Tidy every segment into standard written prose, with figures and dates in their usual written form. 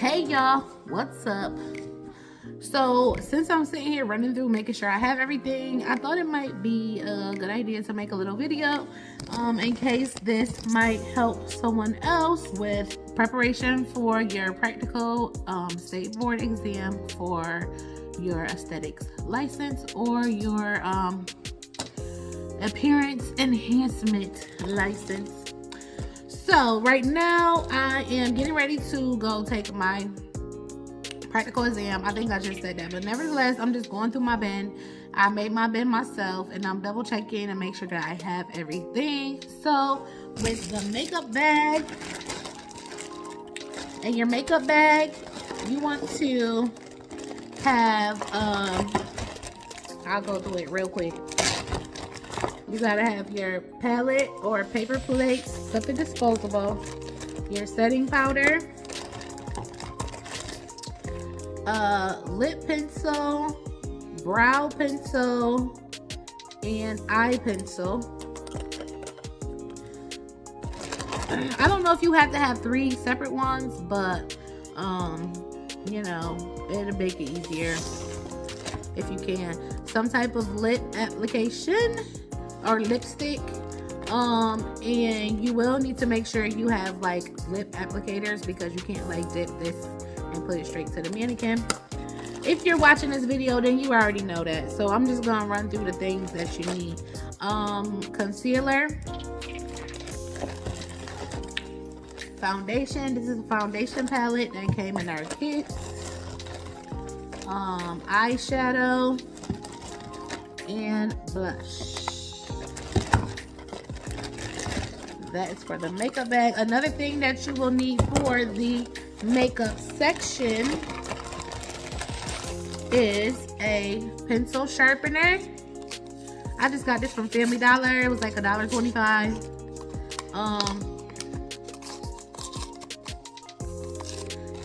Hey y'all, what's up? So since I'm sitting here running through making sure I have everything, I thought it might be a good idea to make a little video in case this might help someone else with preparation for your practical state board exam for your aesthetics license or your appearance enhancement license. So right now I am getting ready to go take my practical exam. I think I just said that, but nevertheless, I'm just going through my bin. I made my bin myself and I'm double checking and make sure that I have everything. So with the makeup bag and your makeup bag, you want to have I'll go through it real quick. You gotta have your palette or paper plates, something disposable, your setting powder, lip pencil, brow pencil, and eye pencil. I don't know if you have to have 3 separate ones, but you know, it'll make it easier if you can. Some type of lip application or lipstick, and you will need to make sure you have like lip applicators because you can't like dip this and put it straight to the mannequin. If you're watching this video, then you already know that, so I'm just gonna run through the things that you need. Concealer, foundation. This is a foundation palette that came in our kit. Eyeshadow and blush. That is for the makeup bag. Another thing that you will need for the makeup section is a pencil sharpener. I just got this from Family Dollar. It was like $1.25.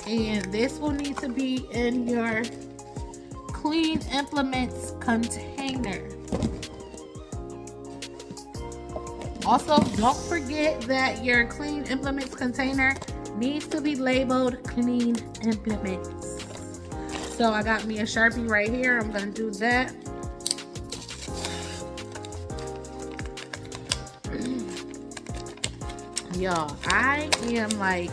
And this will need to be in your clean implements container. Also, don't forget that your clean implements container needs to be labeled clean implements. So I got me a Sharpie right here. I'm gonna do that. Y'all, I am like,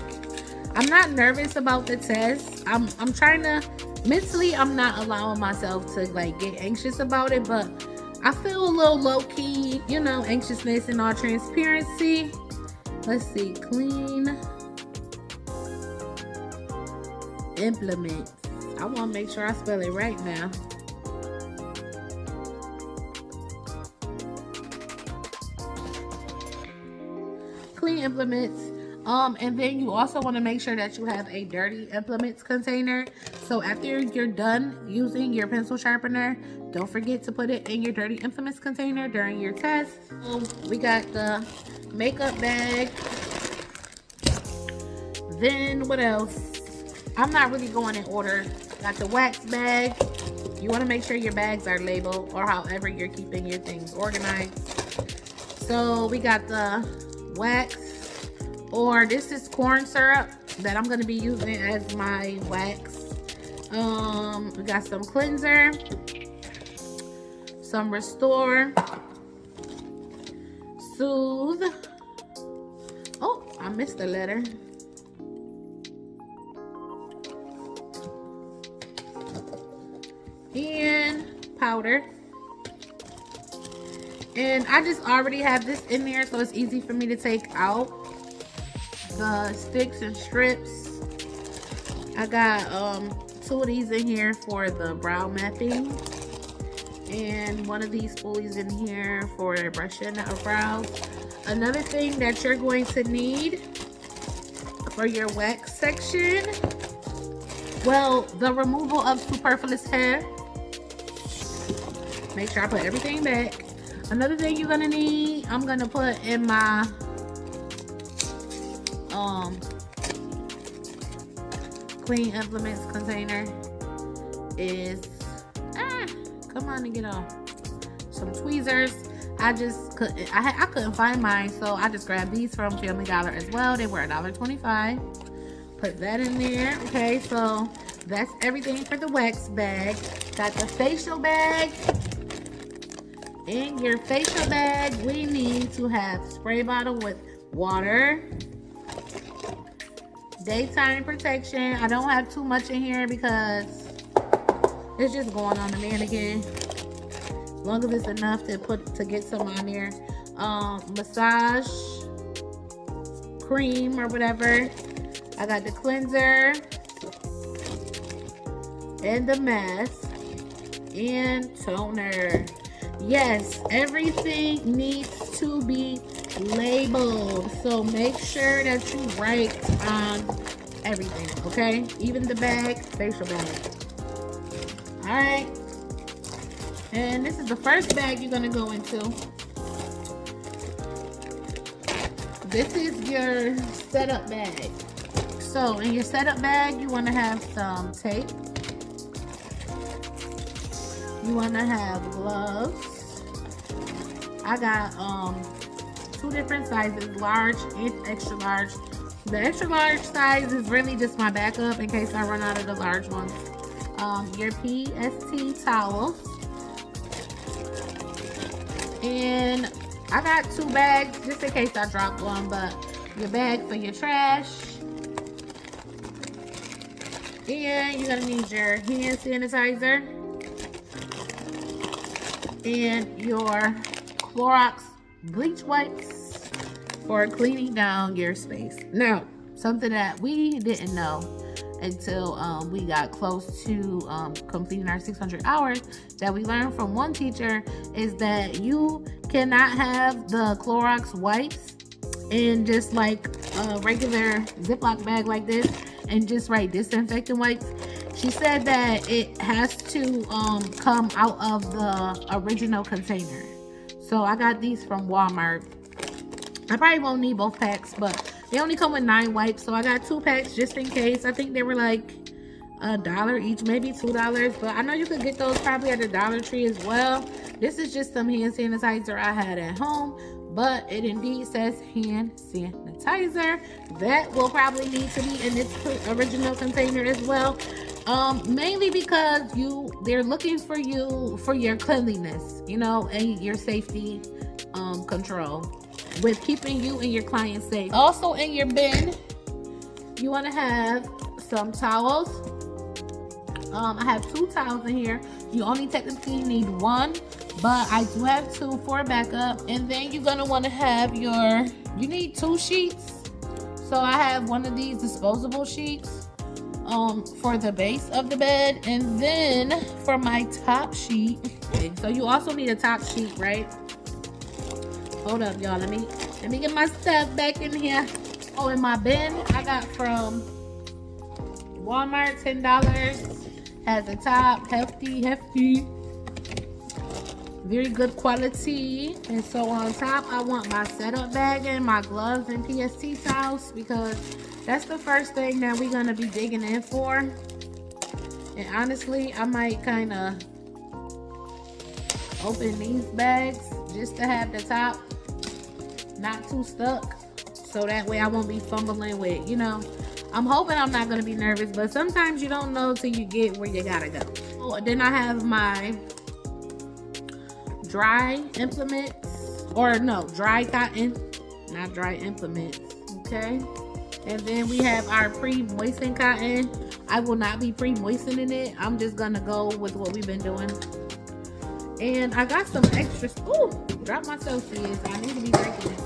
I'm not nervous about the test. I'm trying to, mentally, I'm not allowing myself to like get anxious about it, but I feel a little low-key, you know, anxiousness in all transparency. Let's see, clean implements. I want to make sure I spell it right now. Clean implements. And then you also want to make sure that you have a dirty implements container. So after you're done using your pencil sharpener, don't forget to put it in your dirty implements container during your test. We got the makeup bag. Then what else? I'm not really going in order. Got the wax bag. You want to make sure your bags are labeled or however you're keeping your things organized. So we got the wax, or this is corn syrup that I'm going to be using as my wax. We got some cleanser, some restore, soothe. Oh, I missed a letter. And powder. And I just already have this in there, so it's easy for me to take out the sticks and strips. I got 2 of these in here for the brow mapping, and 1 of these spoolies in here for brushing our brows. Another thing that you're going to need for your wax section, well, the removal of superfluous hair. Make sure I put everything back. Another thing you're gonna need, I'm gonna put in my clean implements container is come on and get off, some tweezers. I couldn't find mine, so I just grabbed these from Family Dollar as well. They were $1.25. put that in there. Okay, so that's everything for the wax bag. Got the facial bag. In your facial bag, we need to have spray bottle with water, daytime protection. I don't have too much in here because it's just going on the mannequin. As long as it's enough to get some on there. Massage cream or whatever. I got the cleanser and the mask and toner. Yes, everything needs to be labeled, so make sure that you write on everything, okay? Even the bag, facial bag. All right, and this is the first bag you're gonna go into. This is your setup bag. So in your setup bag, you want to have some tape. You want to have gloves. I got 2 different sizes, large and extra large. The extra large size is really just my backup in case I run out of the large ones. Your PST towels. And I got 2 bags just in case I drop one, but your bag for your trash. And you're gonna need your hand sanitizer and your Clorox bleach wipes for cleaning down your space. Now, something that we didn't know until we got close to completing our 600 hours that we learned from one teacher is that you cannot have the Clorox wipes in just like a regular Ziploc bag like this and just write disinfectant wipes. She said that it has to come out of the original container. So I got these from Walmart. I probably won't need both packs, but they only come with 9 wipes, so I got 2 packs just in case. I think they were like $1 each, maybe $2, but I know you could get those probably at the Dollar Tree as well. This is just some hand sanitizer I had at home, but it indeed says hand sanitizer. That will probably need to be in its original container as well. Mainly because they're looking for you for your cleanliness, you know, and your safety control with keeping you and your clients safe. Also in your bin, you want to have some towels. I have 2 towels in here. You only technically need 1, but I do have 2 for backup. And then you're gonna want to have you need 2 sheets. So I have one of these disposable sheets for the base of the bed, and then for my top sheet. So you also need a top sheet, right? Hold up, y'all. Let me get my stuff back in here. Oh, in my bin, I got from Walmart, $10. Has a top, hefty, very good quality. And so on top, I want my setup bag and my gloves and PST towels because that's the first thing that we're gonna be digging in for. And honestly, I might kind of open these bags just to have the top not too stuck, so that way I won't be fumbling with, you know. I'm hoping I'm not gonna be nervous, but sometimes you don't know till you get where you gotta go. Oh, then I have my dry implements, or no, dry cotton, not dry implements, okay? And then we have our pre-moistened cotton. I will not be pre-moistening it. I'm just gonna go with what we've been doing. And I got some extra, ooh, drop my Celsius. I need to be drinking it.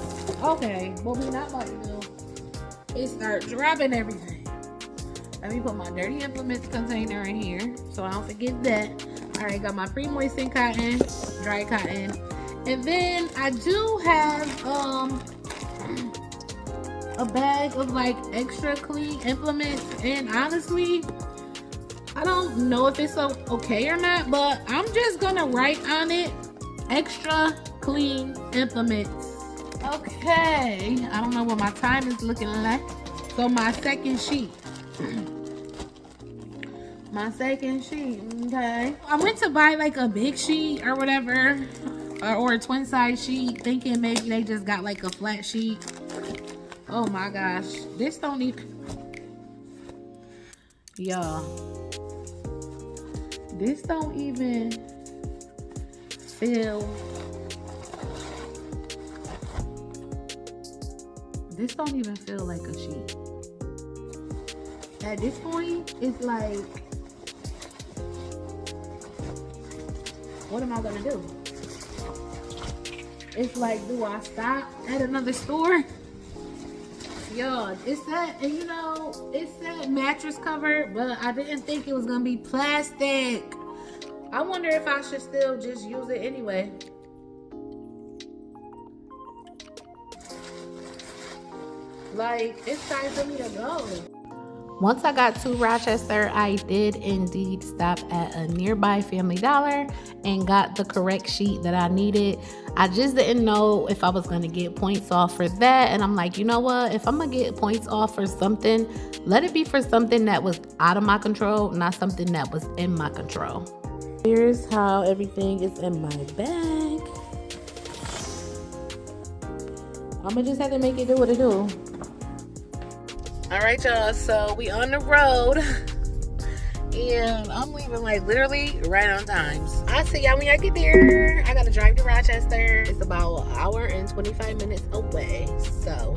Okay, what we not about to do is start dropping everything. Let me put my dirty implements container in here so I don't forget that. All right, got my pre-moistened cotton, dry cotton. And then I do have a bag of like extra clean implements, and honestly I don't know if it's okay or not, but I'm just gonna write on it extra clean implements. Okay, I don't know what my time is looking like. So my second sheet, okay. I went to buy like a big sheet or whatever, or a twin size sheet, thinking maybe they just got like a flat sheet. Oh my gosh, this don't even, Y'all, this don't even feel, like a sheet. At this point, it's like, what am I gonna do? It's like, do I stop at another store? Y'all, it's that, and you know, it's that mattress cover, but I didn't think it was gonna be plastic. I wonder if I should still just use it anyway. Like, it's time for me to go. Once I got to Rochester, I did indeed stop at a nearby Family Dollar and got the correct sheet that I needed. I just didn't know if I was going to get points off for that. And I'm like, you know what? If I'm going to get points off for something, let it be for something that was out of my control, not something that was in my control. Here's how everything is in my bag. I'm going to just have to make it do what it do. All right, y'all, so we on the road and I'm leaving like literally right on time. I'll see y'all when I get there. I gotta drive to Rochester. It's about an hour and 25 minutes away, so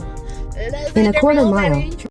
in a quarter mile.